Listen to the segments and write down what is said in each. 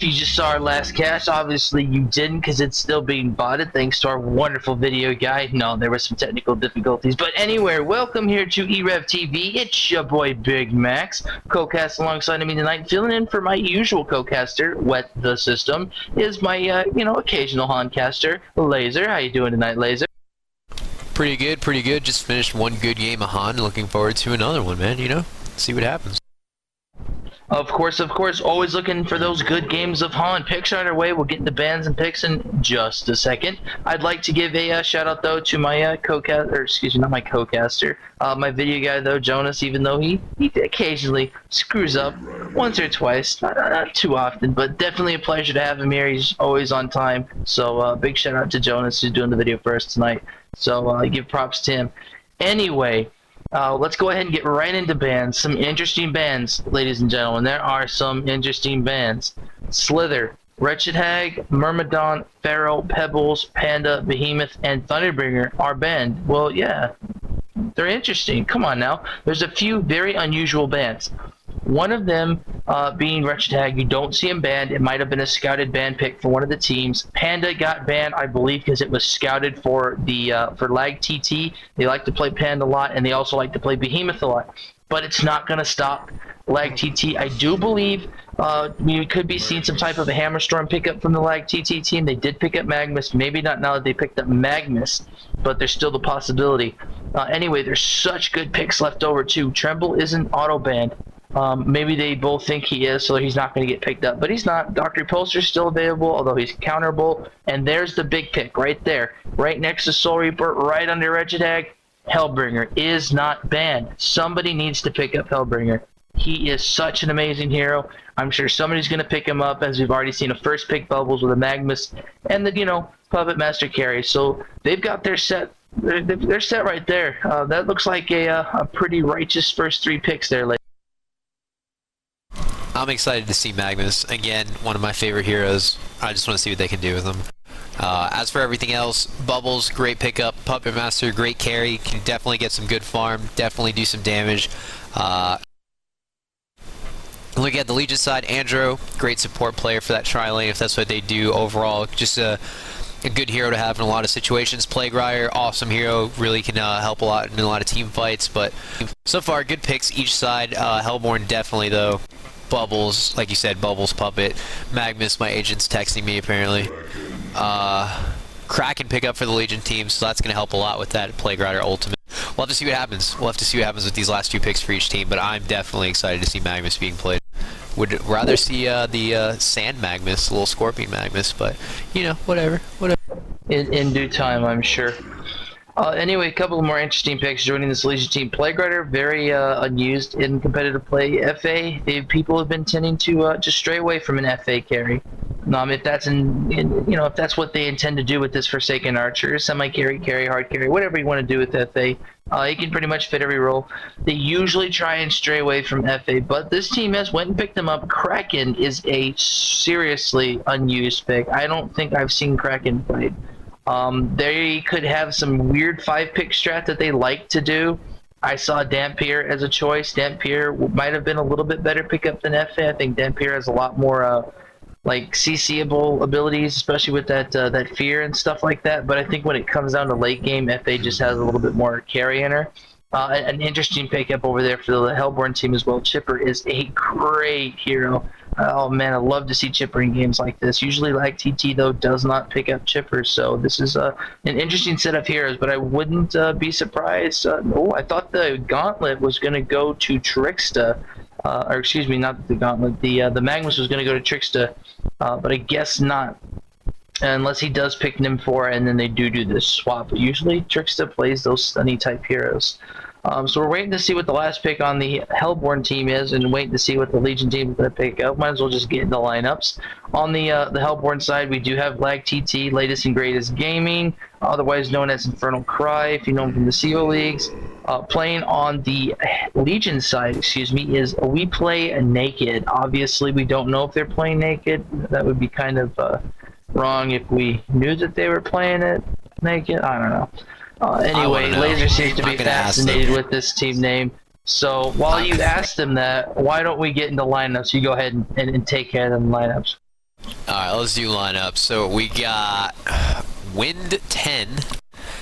If you just saw our last cast, obviously you didn't because it's still being botted thanks to our wonderful video guy. No, there were some technical difficulties. But anyway, welcome here to e-rev TV. It's your boy Big Max. Co-cast alongside me tonight, filling in for my usual co-caster, Wet the System, is my, occasional Honcaster, Laser. How you doing tonight, Laser? Pretty good, pretty good. Just finished one good game of Han. Looking forward to another one, man, See what happens. Of course, always looking for those good games of Han. Picks are underway. We'll get into bans and picks in just a second. I'd like to give a shout out though to my my video guy though, Jonas. Even though he occasionally screws up once or twice, not too often, but definitely a pleasure to have him here. He's always on time. So big shout out to Jonas who's doing the video for us tonight. So I give props to him. Anyway. Let's go ahead and get right into bans. Some interesting bans, ladies and gentlemen. There are some interesting bans. Slither, Wretched Hag, Myrmidon, Pharaoh, Pebbles, Panda, Behemoth, and Thunderbringer are banned. Well, yeah, they're interesting. Come on now. There's a few very unusual bans. One of them being Wretched Hag. You don't see him banned. It might have been a scouted ban pick for one of the teams. Panda got banned, I believe, because it was scouted for the for Lag TT. They like to play Panda a lot, and they also like to play Behemoth a lot. But it's not going to stop Lag TT. I do believe we could be seeing some type of a Hammerstorm pickup from the Lag TT team. They did pick up Magnus. Maybe not now that they picked up Magnus, but there's still the possibility. Anyway, there's such good picks left over, too. Tremble isn't auto-banned. Maybe they both think he is, so he's not going to get picked up. But he's not. Dr. Repulsor's still available, although he's counterable. And there's the big pick right there. Right next to Soul Reaper, right under Wretched Hag. Hellbringer is not banned. Somebody needs to pick up Hellbringer. He is such an amazing hero. I'm sure somebody's going to pick him up, as we've already seen a first pick Bubbles with a Magnus and the, Puppet Master carry. So they've got their set. They're set right there. That looks like a pretty righteous first three picks there, ladies. I'm excited to see Magnus. Again, one of my favorite heroes. I just want to see what they can do with him. As for everything else, Bubbles, great pickup. Puppet Master, great carry. Can definitely get some good farm. Definitely do some damage. Look at the Legion side, Andro, great support player for that tri-lane if that's what they do overall. Just a good hero to have in a lot of situations. Plague Rider, awesome hero, really can help a lot in a lot of team fights. But so far, good picks each side. Hellborn definitely though. Bubbles, like you said, Bubbles, Puppet. Magnus, my agent's texting me apparently. Kraken pick up for the Legion team, so that's going to help a lot with that Plague Rider ultimate. We'll have to see what happens. We'll have to see what happens with these last two picks for each team, but I'm definitely excited to see Magnus being played. Would rather see the Sand Magnus, little Scorpion Magnus, but, whatever. In due time, I'm sure. Anyway, a couple of more interesting picks joining this Legion team. Plague Rider, very unused in competitive play. FA, people have been tending to stray away from an FA carry. If that's if that's what they intend to do with this Forsaken Archer, semi-carry, carry, hard carry, whatever you want to do with FA, he can pretty much fit every role. They usually try and stray away from FA, but this team has went and picked them up. Kraken is a seriously unused pick. I don't think I've seen Kraken played. They could have some weird 5-pick strat that they like to do. I saw Dampier as a choice. Dampier might have been a little bit better pickup than FA. I think Dampier has a lot more CC-able abilities, especially with that fear and stuff like that. But I think when it comes down to late game, FA just has a little bit more carry in her. An interesting pickup over there for the Hellborn team as well. Chipper is a great hero. Oh man, I love to see Chipper in games like this. Usually Lag TT though does not pick up Chipper, so this is an interesting set of heroes, but I wouldn't be surprised. I thought the Gauntlet was going to go to Tricksta, or excuse me, not the Gauntlet, the Magnus was going to go to Tricksta, but I guess not. Unless he does pick Nim 4 and then they do this swap. But usually Tricksta plays those stunny type heroes. So we're waiting to see what the last pick on the Hellborn team is and waiting to see what the Legion team is going to pick up. Might as well just get in the lineups. On the Hellborn side, we do have Lag TT, latest and greatest gaming, otherwise known as Infernal Cry, if you know him from the CO leagues. Playing on the Legion side, is We Play Naked. Obviously, we don't know if they're playing naked. That would be kind of wrong if we knew that they were playing it naked. I don't know. Anyway, Laser seems to be fascinated with this team name. So while you ask them that, why don't we get into lineups? You go ahead and take care of them lineups. Alright, let's do lineup. So we got Wind 10,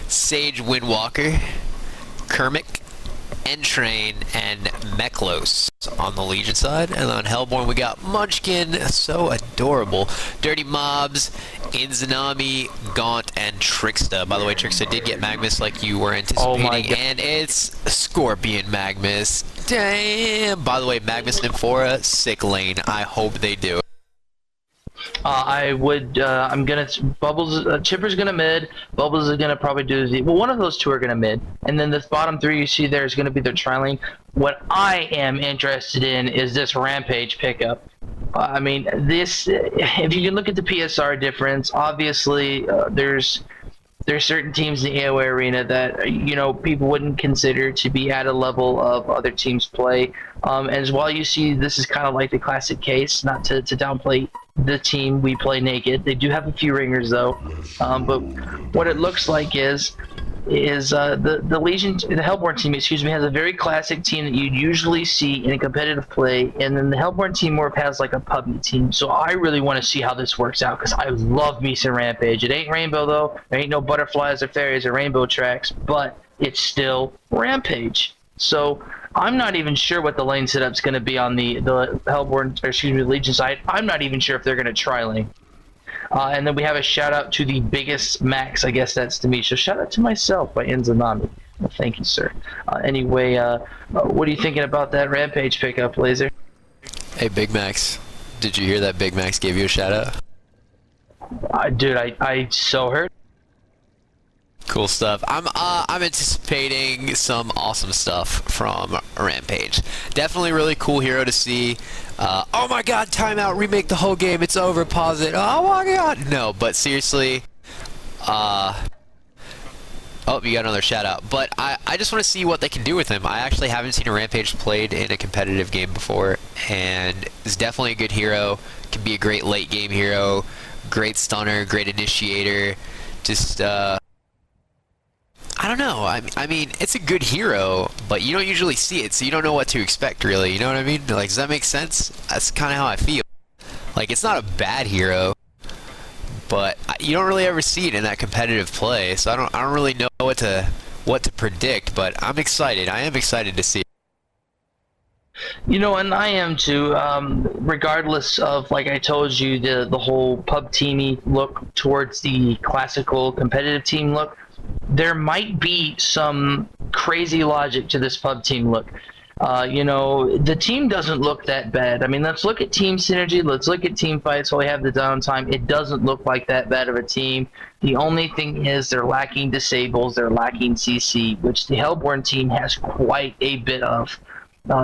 Sage Windwalker, Kermit, Entrain, and Meklos on the Legion side. And on Hellborn, we got Munchkin, so adorable, Dirty Mobs, Inzanami, Gaunt, and Tricksta. By the way, Tricksta did get Magmus like you were anticipating, and it's Scorpion Magmus. Damn! By the way, Magmus and Nymphora, sick lane. I hope they do. I'm gonna Bubbles. Chipper's gonna mid. Bubbles is gonna probably do the. Well, one of those two are gonna mid, and then the bottom three you see there is gonna be their tri-lane. What I am interested in is this Rampage pickup. I mean, this. If you can look at the PSR difference, obviously there's certain teams in the AOA arena that people wouldn't consider to be at a level of other teams play. As while you see this is kind of like the classic case, not to downplay the team we play naked. They do have a few ringers though, but what it looks like is the Legion, the Hellborn team, has a very classic team that you'd usually see in a competitive play, and then the Hellborn team more has like a PUBG team. So I really want to see how this works out because I love me some Rampage. It ain't Rainbow though. There ain't no butterflies or fairies or rainbow tracks, but it's still Rampage. So I'm not even sure what the lane setup's going to be on the Hellborn, or excuse me, the Legion side. I'm not even sure if they're going to try lane. And then we have a shout out to the biggest Max. I guess that's to me. So shout out to myself by Inzanami. Well, thank you, sir. Anyway, what are you thinking about that Rampage pickup, Laser? Hey, Big Max. Did you hear that Big Max gave you a shout out? Dude, I so heard. Cool stuff. I'm anticipating some awesome stuff from Rampage. Definitely really cool hero to see. Oh my god, timeout, remake the whole game, it's over, pause it. Oh my god. No, but seriously, oh, you got another shout out. But I just want to see what they can do with him. I actually haven't seen a Rampage played in a competitive game before, and is definitely a good hero. Can be a great late game hero, great stunner, great initiator. Just I don't know. I mean, it's a good hero, but you don't usually see it, so you don't know what to expect, really. You know what I mean? Like, does that make sense? That's kind of how I feel. Like, it's not a bad hero, but you don't really ever see it in that competitive play, so I don't really know what to predict. But I'm excited. I am excited to see it. And I am too. Regardless of, like I told you, the whole pub teamy look towards the classical competitive team look. There might be some crazy logic to this pub team look. The team doesn't look that bad. I mean, let's look at team synergy. Let's look at team fights while we have the downtime. It doesn't look like that bad of a team. The only thing is they're lacking disables. They're lacking CC, which the Hellborn team has quite a bit of.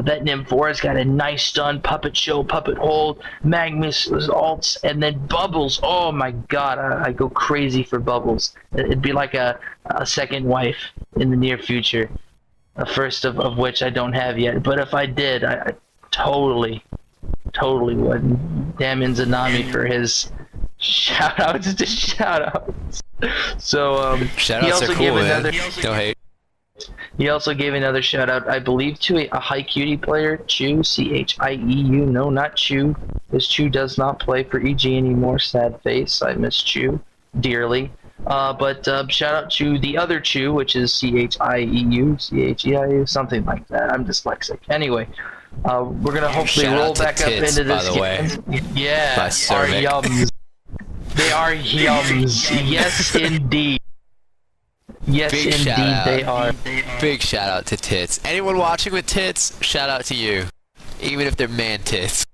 That Nymphora's got a nice stun, puppet show, puppet hold, Magmus alts, and then Bubbles. Oh my god, I go crazy for Bubbles. It'd be like a second wife in the near future. A first of which I don't have yet. But if I did, I totally would. Damn Inzanami for his shout-outs to shout-outs. So, shout-outs are cool, man. No hate. He also gave another shout out, I believe, to a High Cutie player, Chew, C-H-I-E-U. No, not Chew. This Chew does not play for EG anymore. Sad face. I miss Chew dearly. But shout out to the other Chew, which is C-H-I-E-U, C-H-E-I-U, something like that. I'm dyslexic. Anyway, we're gonna hopefully roll back up into this. By the way. Yeah, our yums. They are yums. Yes, indeed. Yes, big indeed they are. Big shout out to Tits. Anyone watching with tits, shout out to you. Even if they're man tits.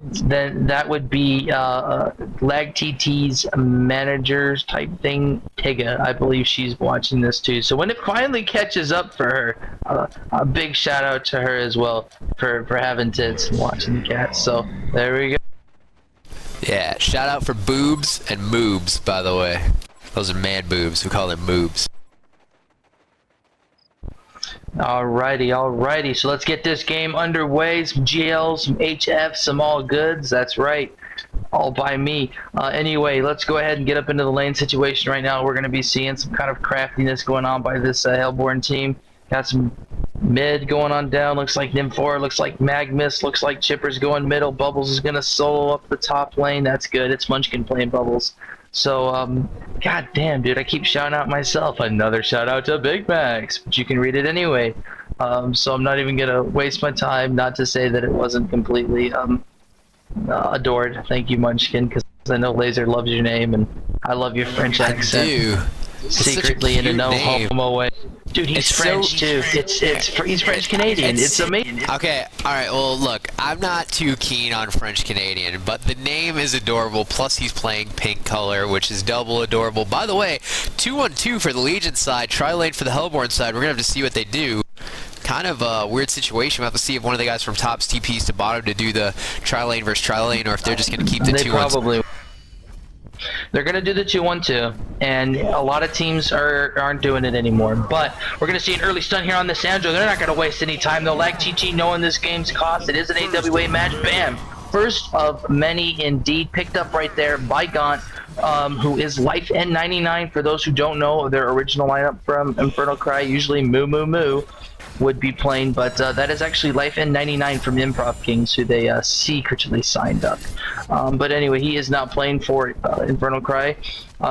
Then that would be Lag TT's managers type thing, Tiga. I believe she's watching this too. So when it finally catches up for her, a big shout out to her as well for having tits and watching the cats. So there we go. Yeah, shout out for boobs and moobs, by the way. Those are man boobs. We call them moobs. Alrighty, so let's get this game underway. Some GLs, some HFs, some all goods. That's right, all by me. Anyway, let's go ahead and get up into the lane situation right now. We're going to be seeing some kind of craftiness going on by this Hellborn team. Got some Mid going on down, looks like Nymphora, looks like Magnus, looks like Chipper's going middle. Bubbles is gonna solo up the top lane. That's good. It's Munchkin playing Bubbles. So, god damn, dude, I keep shouting out myself. Another shout out to Big Max, but you can read it anyway. So I'm not even gonna waste my time, not to say that it wasn't completely adored. Thank you, Munchkin, because I know Laser loves your name, and I love your French accent. I do. Secretly in a no homo way. Dude, he's French too. He's French Canadian. It's amazing. Okay, alright, well look, I'm not too keen on French Canadian, but the name is adorable, plus he's playing pink color, which is double adorable. By the way, 2-1-2 for the Legion side, tri-lane for the Hellborn side. We're gonna have to see what they do. Kind of a weird situation. We'll have to see if one of the guys from tops TPs to bottom to do the tri-lane versus tri-lane, or if they're just gonna keep the 2-1. They're going to do the 2-1-2, and a lot of teams aren't doing it anymore. But we're going to see an early stun here on the Sandro. They're not going to waste any time. They'll lag TT knowing this game's cost. It is an AWA match. Bam! First of many indeed, picked up right there by Gaunt, who is Life N99. For those who don't know, their original lineup from Infernal Cry, usually Moo Moo Moo, would be playing, but that is actually Life N99 from Improv Kings, who they secretly signed up. But anyway, he is not playing for Infernal Cry.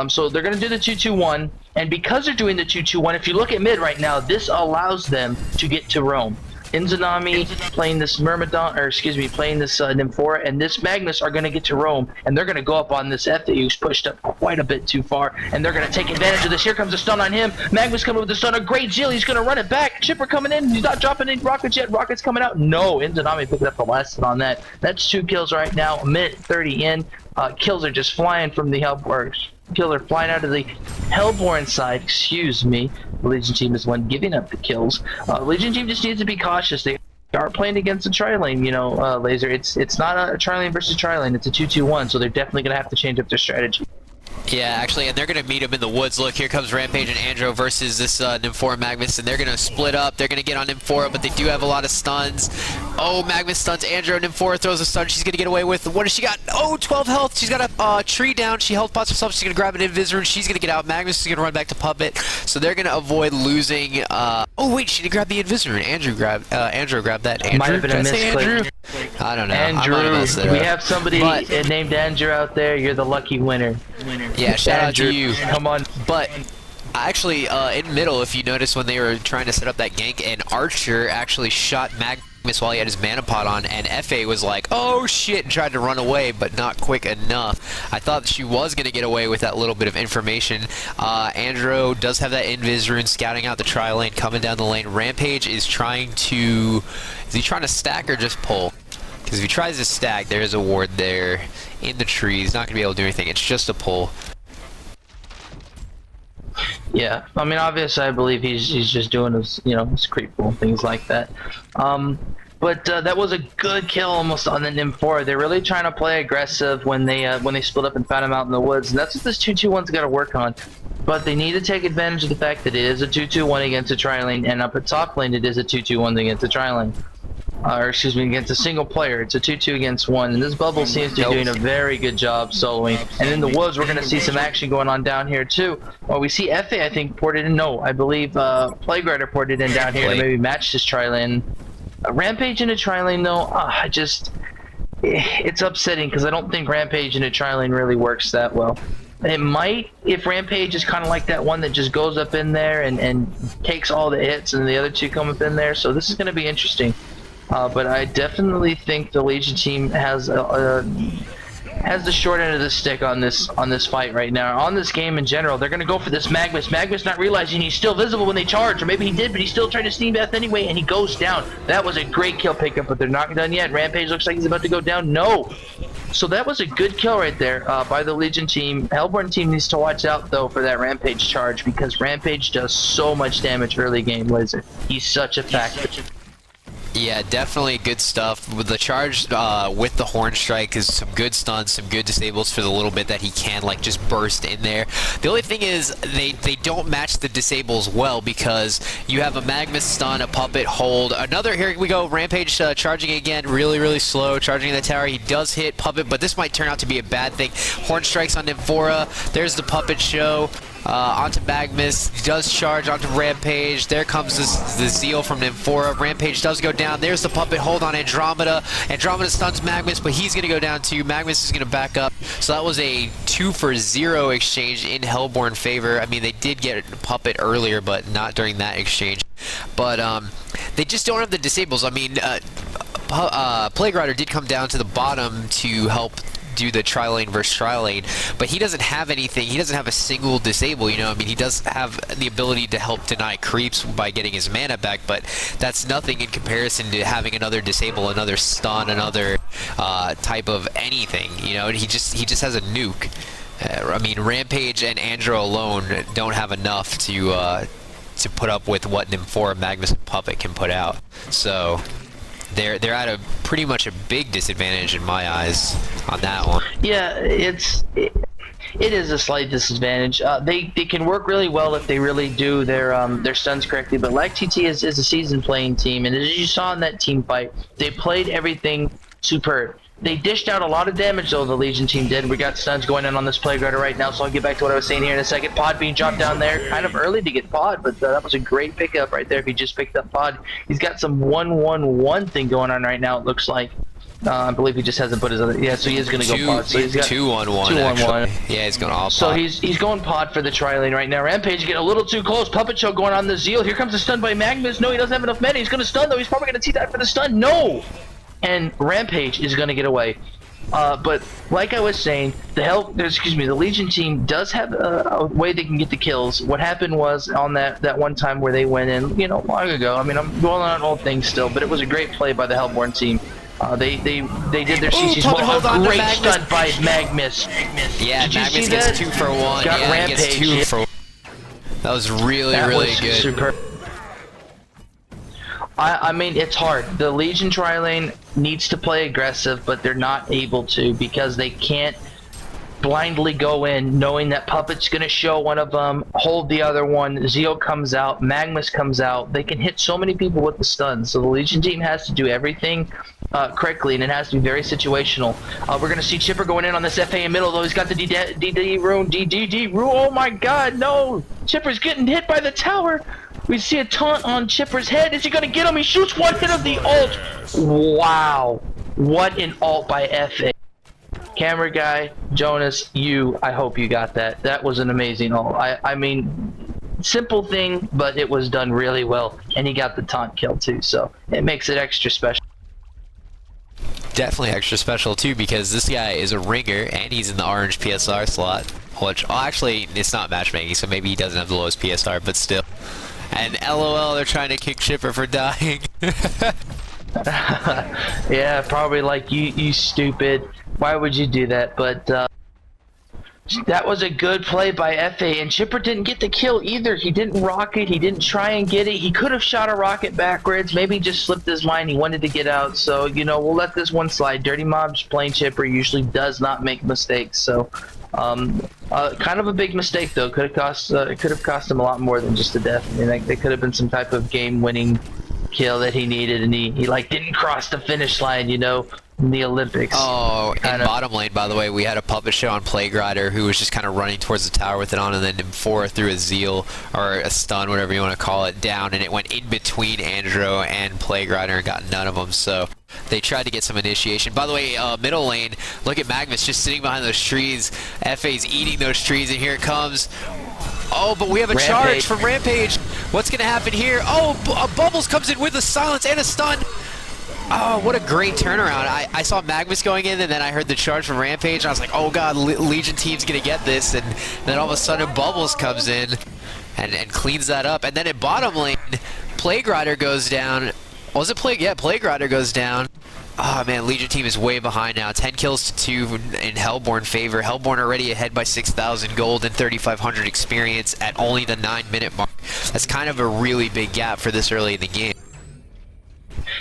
So they're going to do the 2-2-1, and because they're doing the 2-2-1, if you look at mid right now, this allows them to get to Rome. Inzanami playing this Myrmidon, or excuse me, playing this Nymphora, and this Magnus are going to get to Rome, and they're going to go up on this F that who's pushed up quite a bit too far, and they're going to take advantage of this. Here comes a stun on him. Magnus coming with the stun, a great Jill. He's going to run it back. Chipper coming in. He's not dropping any rockets yet. Rockets coming out. No, Inzanami picking up the last hit on that. That's 2 kills right now. A minute 30 in. Kills are just flying from the kills are flying out of the Hellborn side, excuse me. The Legion team is the one giving up the kills. Legion team just needs to be cautious. They are playing against a tri-lane, you know, Laser. It's not a tri-lane versus tri-lane, it's a 2-2-1, so they're definitely going to have to change up their strategy. Yeah, actually, and they're going to meet him in the woods. Look, here comes Rampage and Andro versus this Nymphora Magnus, and they're going to split up. They're going to get on Nymphora, but they do have a lot of stuns. Oh, Magnus stuns Andro. Nymphora throws a stun. She's going to get away with, what does she got? Oh, 12 health. She's got a tree down. She health pots herself. She's going to grab an Invis rune. She's going to get out. Magnus is going to run back to Puppet. So they're going to avoid losing. Oh, wait, she didn't grab the Invis rune. Andro grabbed that. Andrew? Might have been a misclick. I don't know. Andrew, we have somebody named Andrew out there. You're the lucky winner. Yeah, shout out to you. Come on. But actually, in middle, if you notice when they were trying to set up that gank, and Archer actually shot Magnus while he had his mana pot on, and FA was like, oh shit, and tried to run away, but not quick enough. I thought she was going to get away with that little bit of information. Andro does have that Invis rune scouting out the tri-lane, coming down the lane. Rampage is trying to... Is he trying to stack or just pull? Because if he tries to stack, there is a ward there in the tree. He's not going to be able to do anything. It's just a pull. Yeah, I mean, obviously, I believe he's just doing his, you know, his creep pull, things like that. But that was a good kill almost on the Nymphora. They're really trying to play aggressive when they split up and found him out in the woods, and that's what this 2-2-1's got to work on. But they need to take advantage of the fact that it is a 2-2-1 against a tri-lane, and up at top lane it is a 2-2-1 against a tri-lane. Or excuse me, against a single player. It's a 2-2 against 1, and this Bubble seems to be doing a very good job soloing. And in the woods, we're going to see some action going on down here too. Well, we see FA, I think, ported in. No, I believe Plague Rider ported in down here to maybe match this tri-lane. Rampage in a tri-lane, though, it's upsetting because I don't think Rampage in a tri-lane really works that well. It might if Rampage is kind of like that one that just goes up in there and takes all the hits, and the other two come up in there. So this is going to be interesting. But I definitely think the Legion team has the short end of the stick on this fight right now. On this game in general, they're gonna go for this Magnus. Magnus not realizing he's still visible when they charge, or maybe he did, but he's still trying to steam bath anyway, and he goes down. That was a great kill pickup, but they're not done yet. Rampage looks like he's about to go down. No. So that was a good kill right there by the Legion team. Hellborn team needs to watch out though for that Rampage charge, because Rampage does so much damage early game. Laser. He's such a factor. Yeah, definitely good stuff. With the charge with the Horn Strike is some good stuns, some good disables for the little bit that he can like just burst in there. The only thing is they don't match the disables well, because you have a Magnus stun, a Puppet hold, another, here we go, Rampage charging again, really slow, charging in the tower. He does hit Puppet, but this might turn out to be a bad thing. Horn Strikes on Nymphora. There's the Puppet show. onto Magnus. He does charge onto Rampage. There comes the Zeal from Nymphora. Rampage does go down. There's the puppet hold on Andromeda. Andromeda stuns Magnus, but he's going to go down too. Magnus is going to back up. So that was a 2-for-0 exchange in Hellborn favor. I mean, they did get a puppet earlier, but not during that exchange. But they just don't have the disables. I mean, Plague Rider did come down to the bottom to help do the tri-lane versus tri-lane, but he doesn't have anything. He doesn't have a single disable, you know. I mean, he does have the ability to help deny creeps by getting his mana back, but that's nothing in comparison to having another disable, another stun, another type of anything, you know. He just has a nuke. I mean, Rampage and Andro alone don't have enough to put up with what Nymphora, Magnus, and Puppet can put out. So they're at a pretty much a big disadvantage in my eyes on that one. Yeah, it is a slight disadvantage. They can work really well if they really do their stuns correctly, but like TT is a seasoned playing team, and as you saw in that team fight, they played everything superb. They dished out a lot of damage, though, the Legion team did. We got stuns going in on this Plague Rider right now, so I'll get back to what I was saying here in a second. Pod being dropped down there, kind of early to get Pod, but that was a great pickup right there if he just picked up Pod. He's got some 1-1-1 thing going on right now, it looks like. I believe he just hasn't put his other... Yeah, so he is going to go Pod. So he's got 2-1-1, Yeah, he's going all Pod. So he's going Pod for the tri-lane right now. Rampage getting a little too close. Puppet Show going on the Zeal. Here comes the stun by Magnus. No, he doesn't have enough mana. He's going to stun, though. He's probably going to T-die for the stun. No! And Rampage is going to get away. But like I was saying, the Legion team does have a way they can get the kills. What happened was on that one time where they went in, you know, long ago. I mean, I'm going on old things still, but it was a great play by the Hellborn team. They did their CCs well. A great stun by Magnus. Yeah, Magnus gets 2 for 1. Got yeah, Rampage. Gets 2 for 1. That was really good. Superb. I mean, it's hard. The Legion tri-lane needs to play aggressive, but they're not able to because they can't blindly go in knowing that Puppet's going to show one of them, hold the other one, Zeal comes out, Magnus comes out. They can hit so many people with the stuns, so the Legion team has to do everything correctly, and it has to be very situational. We're going to see Chipper going in on this FA in middle, though. He's got the DD rune, DDD rune. Oh my god, no! Chipper's getting hit by the tower. We see a taunt on Chipper's head. Is he going to get him? He shoots one hit of the ult. Wow. What an ult by FA. Camera guy, Jonas, I hope you got that. That was an amazing ult. I mean, simple thing, but it was done really well. And he got the taunt kill too, so it makes it extra special. Definitely extra special too, because this guy is a ringer and he's in the orange PSR slot. Which, actually, it's not matchmaking, so maybe he doesn't have the lowest PSR, but still. And LOL, they're trying to kick Chipper for dying. Yeah, probably like, you stupid. Why would you do that? But that was a good play by FA, and Chipper didn't get the kill either. He didn't rocket, he didn't try and get it. He could have shot a rocket backwards, maybe just slipped his mind. He wanted to get out, so, you know, we'll let this one slide. Dirty Mobs playing Chipper usually does not make mistakes, so... kind of a big mistake though. It could have cost him a lot more than just a death. I mean, like, there could have been some type of game-winning kill that he needed, and he like didn't cross the finish line, you know, in the Olympics. Oh, in bottom lane, by the way, we had a puppet show on Plague Rider who was just kind of running towards the tower with it on, and then Nymphora threw a Zeal or a stun, whatever you want to call it, down, and it went in between Andro and Plague Rider and got none of them. So they tried to get some initiation. By the way, middle lane, look at Magnus just sitting behind those trees. FA's eating those trees, and here it comes. Oh, but we have a charge from Rampage. What's going to happen here? Oh, Bubbles comes in with a silence and a stun. Oh, what a great turnaround. I saw Magnus going in, and then I heard the charge from Rampage, and I was like, oh god, Legion team's going to get this. And then all of a sudden, Bubbles comes in and cleans that up. And then in bottom lane, Plague Rider goes down. Was it Plague? Yeah, Plague Rider goes down. Oh man, Legion team is way behind now. 10 kills to 2 in Hellborn favor. Hellborn already ahead by 6,000 gold and 3,500 experience at only the 9-minute mark. That's kind of a really big gap for this early in the game.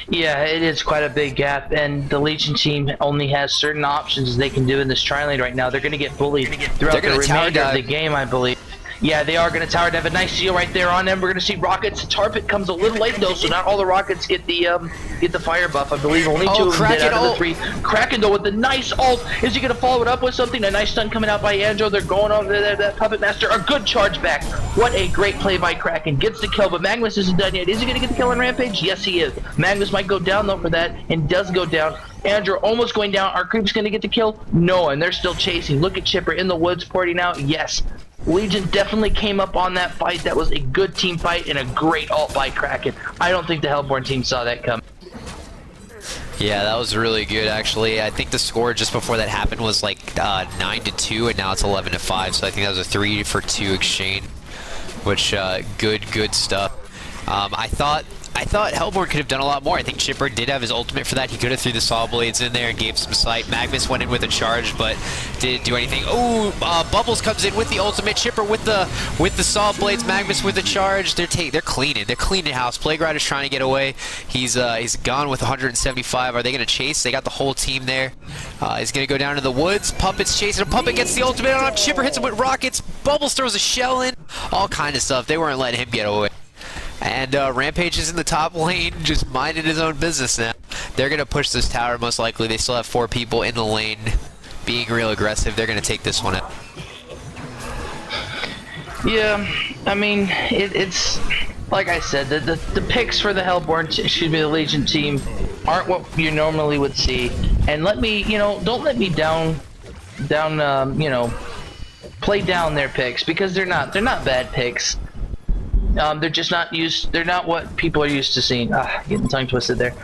Yeah, it is quite a big gap, and the Legion team only has certain options they can do in this tri-lane right now. They're going to get bullied throughout the remainder of the game, I believe. Yeah, they are going to tower. They have a nice seal right there on them. We're going to see rockets. Tarpit comes a little late though, so not all the rockets get the fire buff. I believe only 2 of them did out of the 3. Kraken though with the nice ult. Is he going to follow it up with something? A nice stun coming out by Andro. They're going over there. That Puppet Master. A good charge back. What a great play by Kraken. Gets the kill, but Magnus isn't done yet. Is he going to get the kill on Rampage? Yes, he is. Magnus might go down though for that, and does go down. Andrew almost going down. Our creep's going to get the kill? No, and they're still chasing. Look at Chipper in the woods porting out. Yes. Legion definitely came up on that fight. That was a good team fight and a great ult by Kraken. I don't think the Hellborn team saw that coming. Yeah, that was really good, actually. I think the score just before that happened was like 9-2, and now it's 11-5. So I think that was a 3-for-2 exchange, which good stuff. I thought Hellborn could have done a lot more. I think Chipper did have his ultimate for that. He could have threw the saw blades in there and gave some sight. Magnus went in with a charge, but didn't do anything. Oh, Bubbles comes in with the ultimate. Chipper with the saw blades. Magnus with the charge. They're cleaning. They're cleaning house. Playgrider's trying to get away. He's gone with 175. Are they gonna chase? They got the whole team there. He's gonna go down to the woods. Puppet's chasing him. Puppet gets the ultimate on him. Chipper hits him with rockets. Bubbles throws a shell in. All kind of stuff. They weren't letting him get away. And Rampage is in the top lane, just minding his own business now. They're going to push this tower most likely. They still have 4 people in the lane being real aggressive. They're going to take this one out. Yeah, I mean, it's like I said, the picks for the the Legion team aren't what you normally would see. And don't let me play down their picks, because they're not bad picks. They're just they're not what people are used to seeing. Getting tongue twisted there.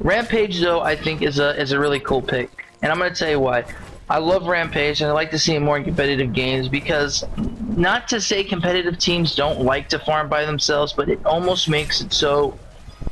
Rampage though, I think is a really cool pick, and I'm gonna tell you why. I love Rampage, and I like to see him more in competitive games, because not to say competitive teams don't like to farm by themselves, but it almost makes it so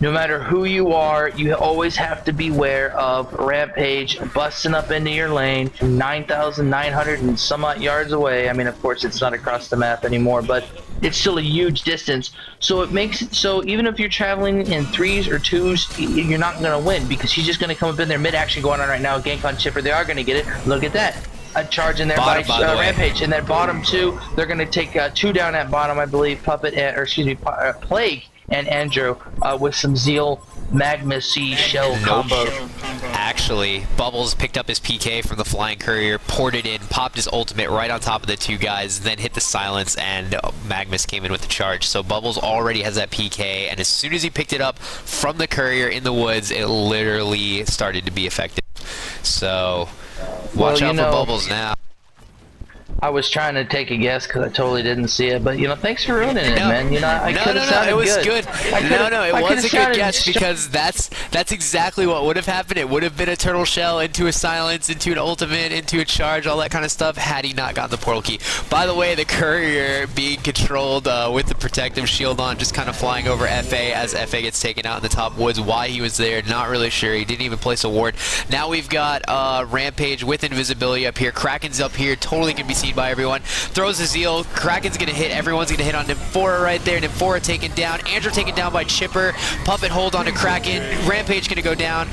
no matter who you are, you always have to beware of Rampage busting up into your lane from 9,900 and some odd yards away. I mean, of course, it's not across the map anymore, but it's still a huge distance. So it makes it so even if you're traveling in 3s or 2s, you're not going to win, because he's just going to come up in there. Mid action going on right now. Gank on Chipper. They are going to get it. Look at that. A charge in there by Rampage. And then bottom 2, they're going to take 2 down at bottom, I believe. Plague and Andrew with some Zeal Magnus shell combo. Actually, Bubbles picked up his PK from the Flying Courier, ported in, popped his ultimate right on top of the 2 guys, then hit the silence, and Magnus came in with the charge. So Bubbles already has that PK, and as soon as he picked it up from the Courier in the woods, it literally started to be effective. So watch out for Bubbles now. I was trying to take a guess because I totally didn't see it, but thanks for ruining it, man. I could have sounded it was good. It was a good guess, because that's exactly what would have happened. It would have been a turtle shell into a silence, into an ultimate, into a charge, all that kind of stuff, had he not gotten the portal key. By the way, the Courier being controlled with the protective shield on, just kind of flying over FA as FA gets taken out in the top woods. Why he was there, not really sure. He didn't even place a ward. Now we've got Rampage with invisibility up here. Kraken's up here, totally can be seen by everyone. Throws a Zeal. Kraken's gonna hit. Everyone's gonna hit on Nymphora right there. Nymphora taken down. Andrew taken down by Chipper. Puppet hold on to Kraken. Rampage gonna go down.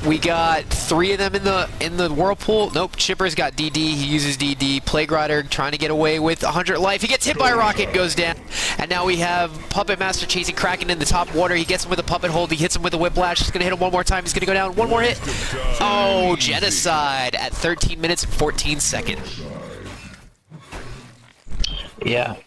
We got 3 of them in the whirlpool. Nope, Chipper's got DD. He uses DD. Playgrider trying to get away with 100 life. He gets hit by a rocket, goes down. And now we have Puppet Master chasing Kraken in the top water. He gets him with a puppet hold. He hits him with a whiplash. He's gonna hit him one more time. He's gonna go down. One more hit. Oh, genocide at 13 minutes and 14 seconds. Yeah.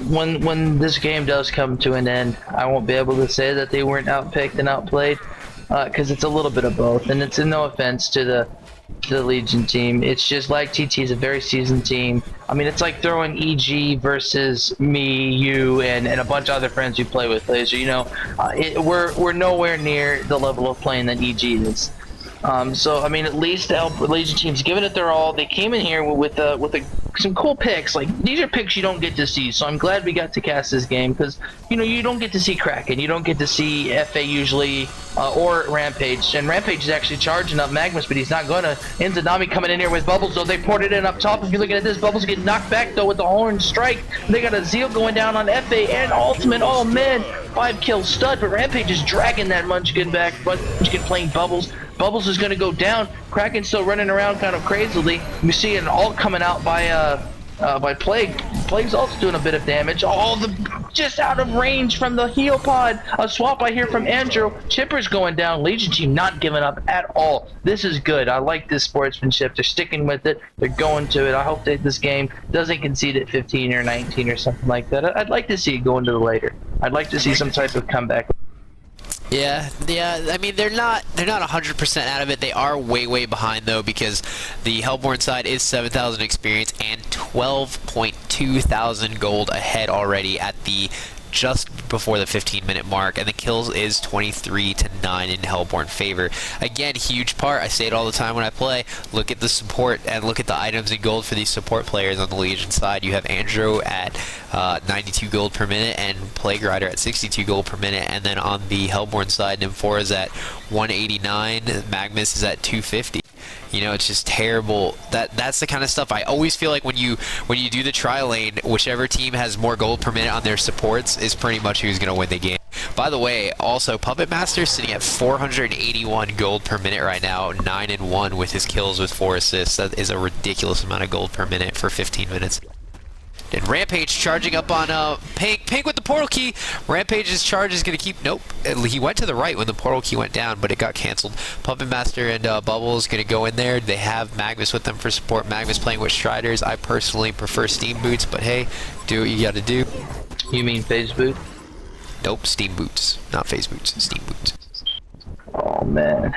When this game does come to an end, I won't be able to say that they weren't outpicked and outplayed, because it's a little bit of both, and it's no offense to the Legion team. It's just like TT is a very seasoned team. I mean, it's like throwing EG versus me, you, and a bunch of other friends you play with, Laser. We're nowhere near the level of playing that EG is. So I mean, at least the Legion team's giving it their all. They came in here with some cool picks. Like, these are picks you don't get to see. So I'm glad we got to cast this game, because you don't get to see Kraken, you don't get to see FA usually, or Rampage. And Rampage is actually charging up Magnus, but he's not gonna. Inzanami coming in here with Bubbles, though. They poured it in up top. If you're looking at this, Bubbles getting knocked back though with the horn strike. They got a Zeal going down on FA and ultimate. Oh man, 5-kill stud, but Rampage is dragging that Munchkin back. Munchkin playing Bubbles. Bubbles is going to go down. Kraken's still running around kind of crazily. We see an ult coming out by Plague. Plague's also doing a bit of damage. Just out of range from the heal pod. A swap I hear from Andrew. Chipper's going down. Legion team not giving up at all. This is good. I like this sportsmanship. They're sticking with it. They're going to it. I hope that this game doesn't concede at 15 or 19 or something like that. I'd like to see it go into the later. I'd like to see some type of comeback. Yeah. I mean, they're not 100% out of it. They are way behind though, because the Hellborn side is 7,000 experience and 12.2 thousand gold ahead already at the just before the 15-minute mark, and the kills is 23-9 in Hellborn favor. Again, huge part. I say it all the time when I play. Look at the support and look at the items in gold for these support players on the Legion side. You have Andrew at 92 gold per minute and Plague Rider at 62 gold per minute, and then on the Hellborn side, Nymphora is at 189, Magnus is at 250. You know, it's just terrible. That's the kind of stuff I always feel like when you do the tri lane, whichever team has more gold per minute on their supports is pretty much who's gonna win the game. By the way, also Puppet Master sitting at 481 gold per minute right now, 9-1 with his kills with 4 assists. That is a ridiculous amount of gold per minute for 15 minutes. And Rampage charging up on Pink. Pink with the portal key. Rampage's charge is going to keep... Nope. He went to the right when the portal key went down, but it got canceled. Puppet Master and Bubble is going to go in there. They have Magnus with them for support. Magnus playing with Striders. I personally prefer Steam Boots, but hey, do what you got to do. You mean Phase Boot? Nope, Steam Boots. Not Phase Boots. Steam Boots. Oh, man.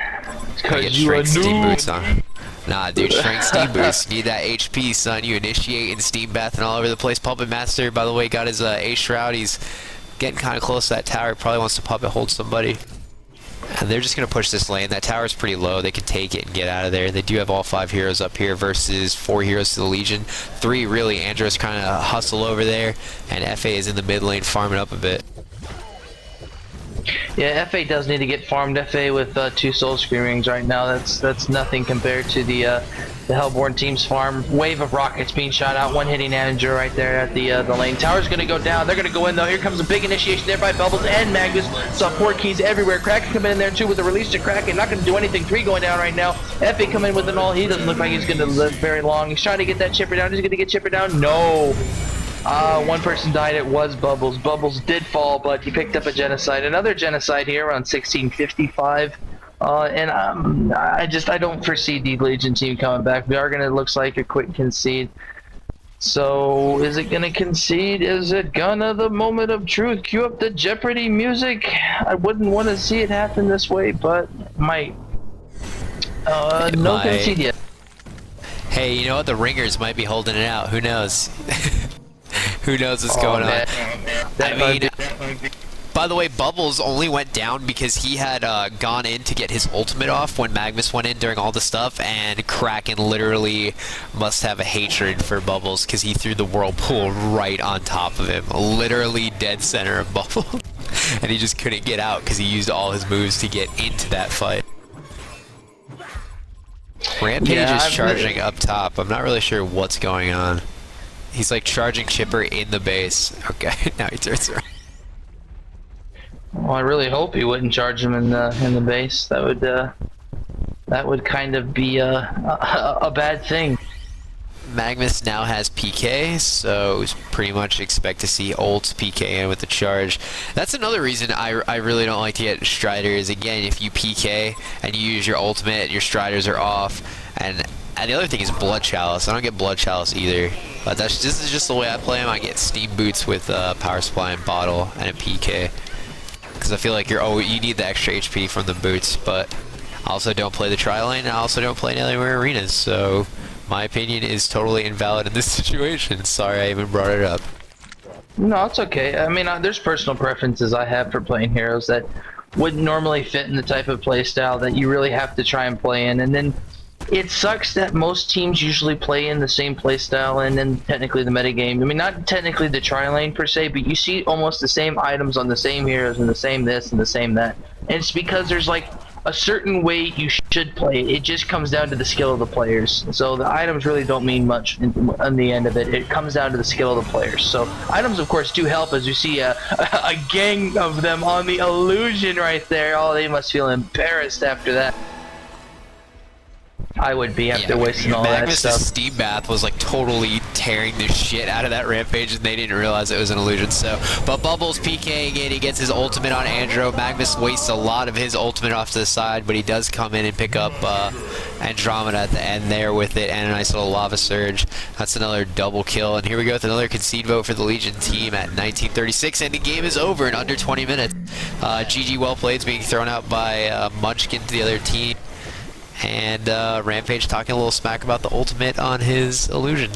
I get strength Steam Boots on. Nah, dude, strength Steam Boost. Need that HP, son. You initiate and Steam Bath and all over the place. Puppet Master, by the way, got his Ace Shroud. He's getting kind of close to that tower. Probably wants to puppet hold somebody. And they're just going to push this lane. That tower's pretty low. They can take it and get out of there. They do have all 5 heroes up here versus 4 heroes to the Legion. 3, really. Andros kind of hustle over there. And FA is in the mid lane farming up a bit. Yeah, FA does need to get farmed. FA with 2 Soul Screamings right now. That's nothing compared to the Hellborn team's farm. Wave of rockets being shot out. One hitting Andrew right there at the lane. Tower's gonna go down. They're gonna go in though. Here comes a big initiation there by Bubbles and Magnus. Support keys everywhere. Kraken coming in there too with the release to Kraken. Not gonna do anything. 3 going down right now. FA coming in with an all. He doesn't look like he's gonna live very long. He's trying to get that chipper down. He's gonna get chipper down. No. One person died. It was Bubbles. Bubbles did fall, but he picked up a genocide. Another genocide here around 1655. And I don't foresee the Legion team coming back. We are gonna, looks like, a quick concede. So is it gonna concede? Is it gonna? The moment of truth. Cue up the Jeopardy music. I wouldn't want to see it happen this way, but it might. No concede yet. Hey, you know what? The Ringers might be holding it out. Who knows? Who knows what's going on? I mean, by the way, Bubbles only went down because he had gone in to get his ultimate off when Magnus went in during all the stuff, and Kraken literally must have a hatred for Bubbles because he threw the whirlpool right on top of him, literally dead center of Bubbles, and he just couldn't get out because he used all his moves to get into that fight. Rampage is charging up top. I'm not really sure what's going on. He's like charging Chipper in the base. Okay, now he turns around. Well, I really hope he wouldn't charge him in the base. That would kind of be a bad thing. Magnus now has PK, so pretty much expect to see ults PK in with the charge. That's another reason I really don't like to get Striders. Again, if you PK and you use your ultimate, your Striders are off, and the other thing is Blood Chalice. I don't get Blood Chalice either, but this is just the way I play them. I get Steam Boots with Power Supply and Bottle and a PK, because I feel like you need the extra HP from the boots. But I also don't play the tri lane, and I also don't play in anywhere arenas, so my opinion is totally invalid in this situation. Sorry I even brought it up. No, it's okay. I mean, there's personal preferences I have for playing heroes that wouldn't normally fit in the type of play style that you really have to try and play in, and then it sucks that most teams usually play in the same playstyle and then technically the metagame. I mean, not technically the tri-lane per se, but you see almost the same items on the same heroes and the same this and the same that. And it's because there's like a certain way you should play it. It just comes down to the skill of the players. So the items really don't mean much in the end of it. It comes down to the skill of the players. So items, of course, do help, as you see a gang of them on the illusion right there. Oh, they must feel embarrassed after that. I would be after wasting all that Magnus' stuff. steam bath was like totally tearing the shit out of that Rampage, and they didn't realize it was an illusion. So, but Bubbles PK again, he gets his ultimate on Andro. Magnus wastes a lot of his ultimate off to the side, but he does come in and pick up Andromeda at the end there with it, and a nice little lava surge. That's another double kill, and here we go with another concede vote for the Legion team at 1936, and the game is over in under 20 minutes. GG well played is being thrown out by Munchkin to the other team. And Rampage talking a little smack about the ultimate on his illusion,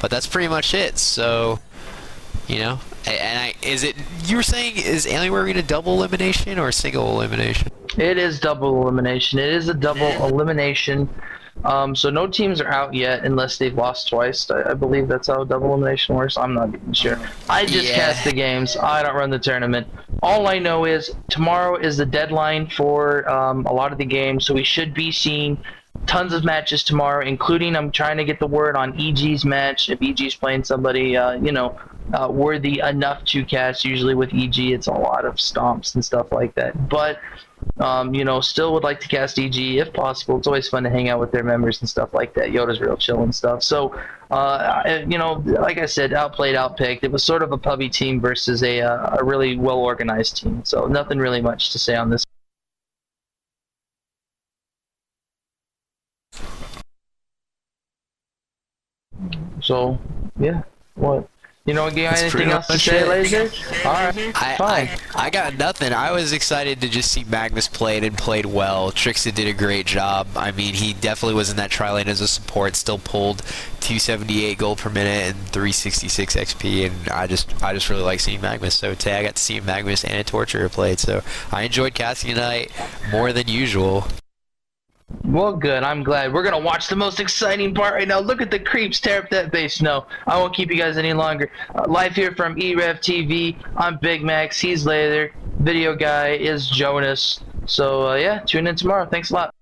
but that's pretty much it. So, you know, and you were saying, is Alienware going to double elimination or single elimination? It is double elimination. It is a double elimination. So no teams are out yet unless they've lost twice. I believe that's how double elimination works. I'm not even sure. I just cast the games. I don't run the tournament. All I know is tomorrow is the deadline for a lot of the games, so we should be seeing tons of matches tomorrow, including I'm trying to get the word on EG's match. If EG's playing somebody, worthy enough to cast. Usually with EG, it's a lot of stomps and stuff like that. But still would like to cast EG if possible. It's always fun to hang out with their members and stuff like that. Yoda's real chill and stuff. So, like I said, outplayed, outpicked. It was sort of a pubby team versus a really well-organized team. So nothing really much to say on this. So, yeah. What? You got anything else to say, Laser? Alright, fine. I got nothing. I was excited to just see Magnus played and played well. Trixie did a great job. I mean, he definitely was in that tri-lane as a support, still pulled 278 gold per minute and 366 XP, and I just really like seeing Magnus. So today I got to see Magnus and a Torturer played, so I enjoyed casting tonight more than usual. Well, good. I'm glad. We're going to watch the most exciting part right now. Look at the creeps tear up that base. No, I won't keep you guys any longer. Live here from e-rev TV. I'm Big Max. He's Laser. Video guy is Jonas. So, yeah, tune in tomorrow. Thanks a lot.